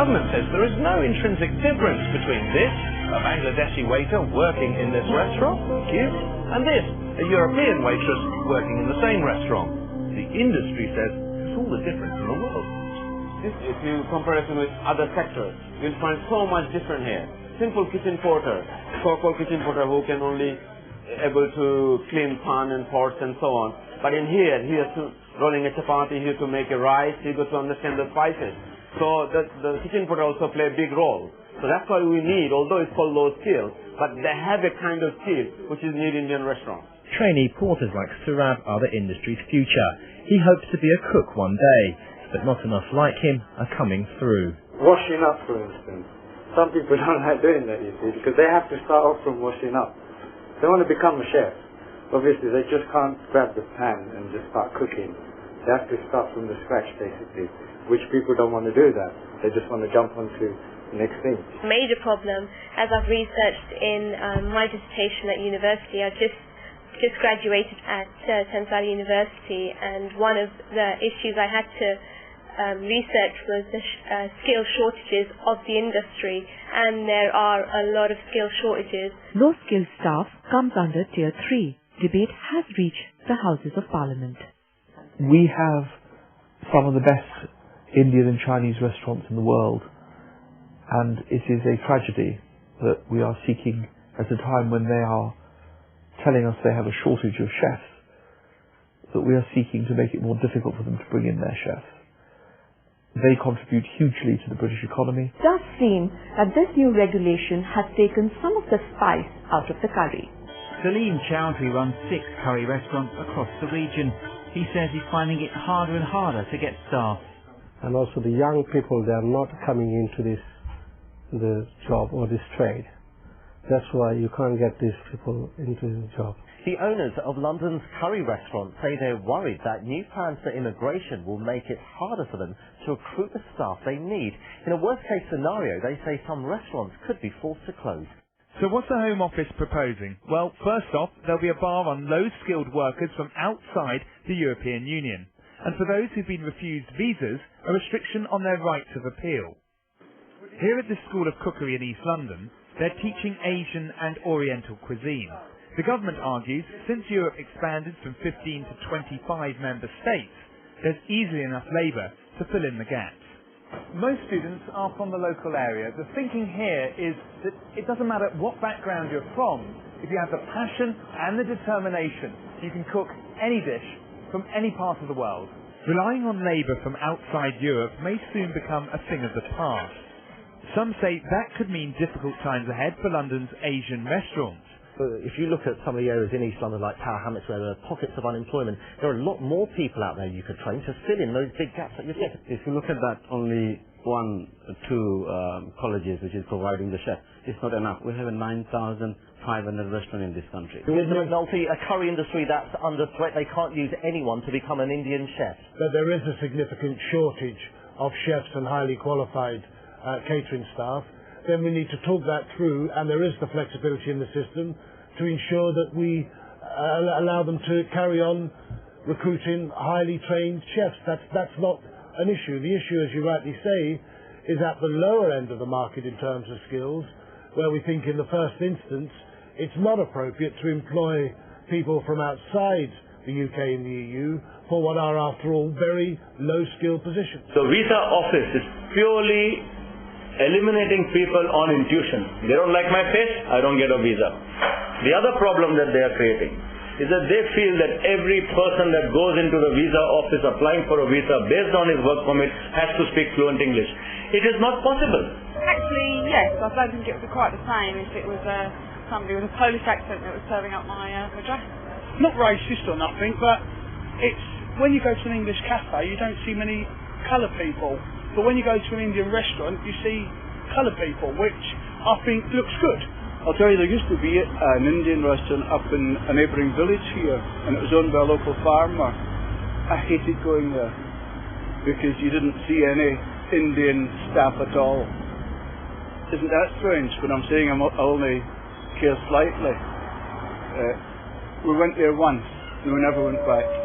government says there is no intrinsic difference between this, a Bangladeshi waiter working in this restaurant, cute, and this, a European waitress working in the same restaurant. The industry says it's all the difference in the world. If you compare it with other sectors, you'll find so much different here. Simple kitchen porter, so-called kitchen porter who can only able to clean pan and pots and so on. But in here, he has to rolling a chapati, he has to make a rice, he has to understand the spices. So the kitchen porter also play a big role. So that's why we need, although it's called low skill, but they have a kind of skill which is needed in Indian restaurants. Trainee porters like Surab are the industry's future. He hopes to be a cook one day, but not enough like him are coming through. Washing up, for instance. Some people don't like doing that, you see, because they have to start off from washing up. They want to become a chef. Obviously, they just can't grab the pan and just start cooking. They have to start from the scratch, basically, which people don't want to do that. They just want to jump onto the next thing. Major problem, as I've researched in my dissertation at university, I've just graduated at Thames Valley University, and one of the issues I had to research was the skill shortages of the industry, and there are a lot of skill shortages. Low-skilled staff comes under Tier 3. Debate has reached the Houses of Parliament. We have some of the best Indian and Chinese restaurants in the world, and it is a tragedy that we are seeking, at a time when they are telling us they have a shortage of chefs, that we are seeking to make it more difficult for them to bring in their chefs. They contribute hugely to the British economy. It does seem that this new regulation has taken some of the spice out of the curry. Salim Chowdhury runs 6 curry restaurants across the region. He says he's finding it harder and harder to get staff. And also the young people, they are not coming into the job or this trade. That's why you can't get these people into the job. The owners of London's curry restaurant say they're worried that new plans for immigration will make it harder for them to recruit the staff they need. In a worst-case scenario, they say some restaurants could be forced to close. So what's the Home Office proposing? Well, first off, there'll be a bar on low-skilled workers from outside the European Union. And for those who've been refused visas, a restriction on their rights of appeal. Here at the School of Cookery in East London, they're teaching Asian and Oriental cuisine. The government argues since Europe expanded from 15 to 25 member states, there's easily enough labour to fill in the gaps. Most students are from the local area. The thinking here is that it doesn't matter what background you're from, if you have the passion and the determination, you can cook any dish from any part of the world. Relying on labour from outside Europe may soon become a thing of the past. Some say that could mean difficult times ahead for London's Asian restaurants. If you look at some of the areas in East London like Tower Hamlets where there are pockets of unemployment, there are a lot more people out there you could train to fill in those big gaps that you're saying. If you look at that, only 1 or 2 colleges which is providing the chef, it's not enough. We have a 9,500 restaurant in this country. Mr. McNulty, a curry industry that's under threat, they can't use anyone to become an Indian chef. But there is a significant shortage of chefs and highly qualified catering staff. Then we need to talk that through, and there is the flexibility in the system to ensure that we allow them to carry on recruiting highly trained chefs. That's not an issue. The issue, as you rightly say, is at the lower end of the market in terms of skills, where we think in the first instance it's not appropriate to employ people from outside the UK and the EU for what are, after all, very low-skilled positions. The visa office is purely eliminating people on intuition. They don't like my face, I don't get a visa. The other problem that they are creating is that they feel that every person that goes into the visa office applying for a visa based on his work permit has to speak fluent English. It is not possible. Actually, yes. I don't think it would be quite the same if it was somebody with a Polish accent that was serving up my address. Not racist or nothing, but it's when you go to an English cafe, you don't see many coloured people. But when you go to an Indian restaurant, you see coloured people, which I think looks good. I'll tell you, there used to be an Indian restaurant up in a neighbouring village here, and it was owned by a local farmer. I hated going there, because you didn't see any Indian staff at all. Isn't that strange when I'm saying I only care slightly? We went there once, and we never went back.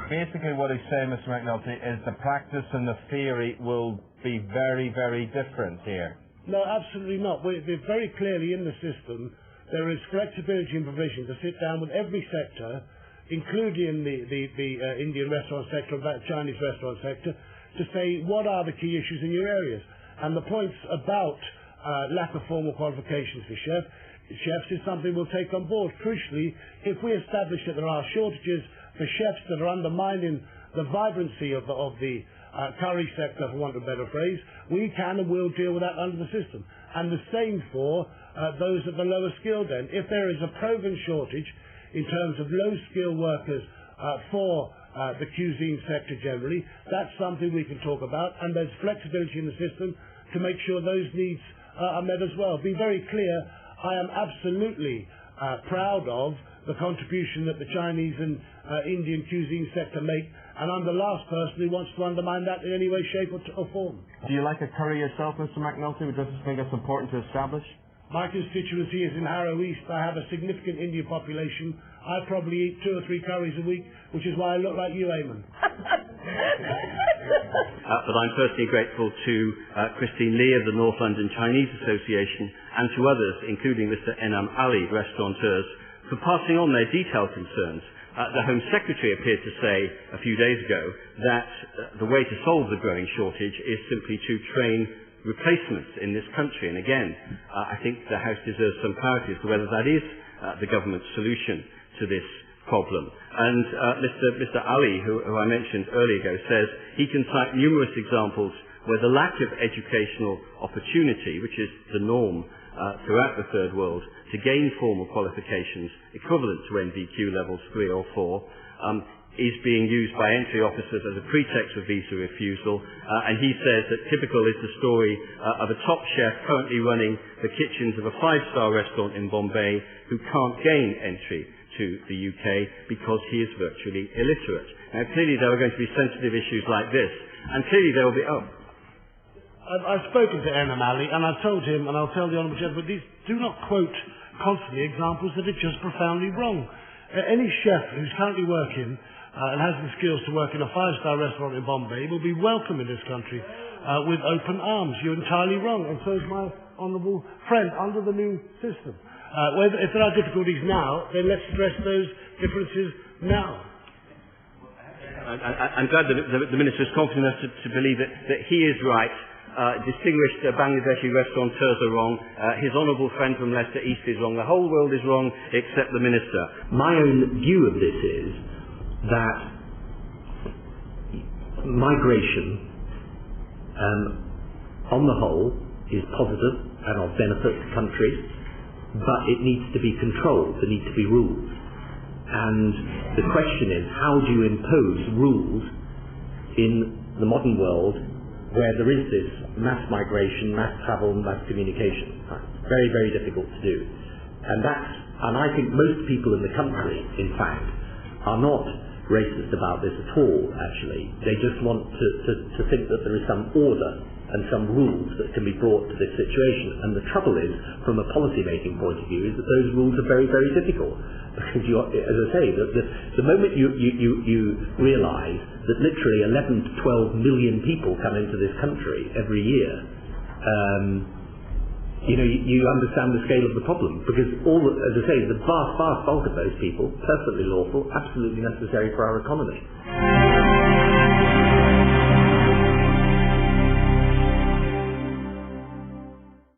Basically what he's saying, Mr. McNulty, is the practice and the theory will be very, very different here? No, absolutely not. We're very clearly in the system. There is flexibility and provision to sit down with every sector, including the Indian restaurant sector and the Chinese restaurant sector, to say what are the key issues in your areas. And the points about lack of formal qualifications for chefs is something we'll take on board. Crucially, if we establish that there are shortages for chefs that are undermining the vibrancy of the curry sector, for want of a better phrase, we can and will deal with that under the system. And the same for those at the lower skilled end. If there is a proven shortage in terms of low-skilled workers for the cuisine sector generally, that's something we can talk about, and there's flexibility in the system to make sure those needs are met as well. Be very clear, I am absolutely proud of the contribution that the Chinese and Indian cuisine sector make, and I'm the last person who wants to undermine that in any way, shape or form. Do you like a curry yourself, Mr. McNulty? Does you think it's important to establish? My constituency is in Harrow East. I have a significant Indian population. I probably eat 2 or 3 curries a week, which is why I look like you, Eamon. But I'm personally grateful to Christine Lee of the North London Chinese Association and to others, including Mr. Enam Ali, restaurateurs, for passing on their detailed concerns. The Home Secretary appeared to say a few days ago that the way to solve the growing shortage is simply to train replacements in this country. And again, I think the House deserves some clarity as to whether that is the government's solution to this problem. And Mr. Ali, who I mentioned earlier ago, says he can cite numerous examples where the lack of educational opportunity, which is the norm throughout the Third World, to gain formal qualifications equivalent to NVQ levels 3 or 4, is being used by entry officers as a pretext for visa refusal, and he says that typical is the story of a top chef currently running the kitchens of a 5-star restaurant in Bombay who can't gain entry to the UK because he is virtually illiterate. Now clearly there are going to be sensitive issues like this, and clearly there will be... I've spoken to Enam Ali, and I've told him, and I'll tell the Honourable Gentleman, do not quote constantly examples that are just profoundly wrong. Any chef who's currently working and has the skills to work in a 5-star restaurant in Bombay will be welcome in this country with open arms. You're entirely wrong, and so is my honourable friend under the new system. If there are difficulties now, then let's address those differences now. I'm glad that the Minister is confident enough to believe that he is right. Distinguished Bangladeshi restaurateurs are wrong. His honourable friend from Leicester East is wrong. The whole world is wrong except the Minister. My own view of this is that migration on the whole is positive and of benefit to countries, but it needs to be controlled, there need to be rules. And the question is, how do you impose rules in the modern world where there is this mass migration, mass travel, mass communication? Very, very difficult to do. And I think most people in the country, in fact, are not racist about this at all, actually. They just want to think that there is some order and some rules that can be brought to this situation. And the trouble is, from a policy-making point of view, is that those rules are very, very difficult. Because, as I say, the moment you realise that literally 11 to 12 million people come into this country every year, you understand the scale of the problem. Because as I say, the vast bulk of those people, perfectly lawful, absolutely necessary for our economy.